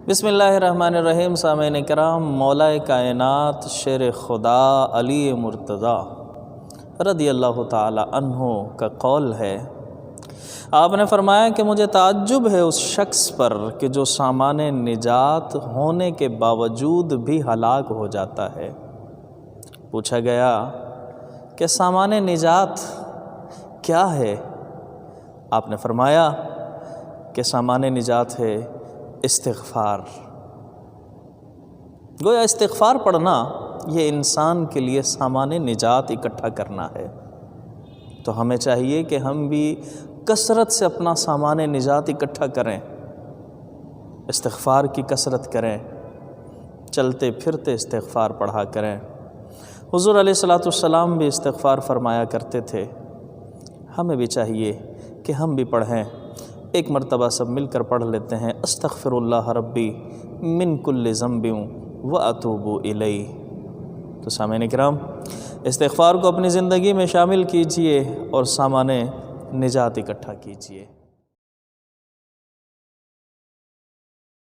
بسم اللہ الرحمن الرحیم۔ سامعین کرام، مولا کائنات شیر خدا علی مرتضیٰ رضی اللہ تعالی عنہ کا قول ہے، آپ نے فرمایا کہ مجھے تعجب ہے اس شخص پر کہ جو سامان نجات ہونے کے باوجود بھی ہلاک ہو جاتا ہے۔ پوچھا گیا کہ سامان نجات کیا ہے؟ آپ نے فرمایا کہ سامان نجات ہے استغفار۔ گویا استغفار پڑھنا یہ انسان کے لیے سامان نجات اکٹھا کرنا ہے۔ تو ہمیں چاہیے کہ ہم بھی کثرت سے اپنا سامان نجات اکٹھا کریں، استغفار کی کثرت کریں، چلتے پھرتے استغفار پڑھا کریں۔ حضور علیہ السلام بھی استغفار فرمایا کرتے تھے، ہمیں بھی چاہیے کہ ہم بھی پڑھیں۔ ایک مرتبہ سب مل کر پڑھ لیتے ہیں، استغفر اللہ ربی من کل ذنب واتوب الیہ۔ تو سامعین کرام، استغفار کو اپنی زندگی میں شامل کیجئے اور سامان نجات اکٹھا کیجئے۔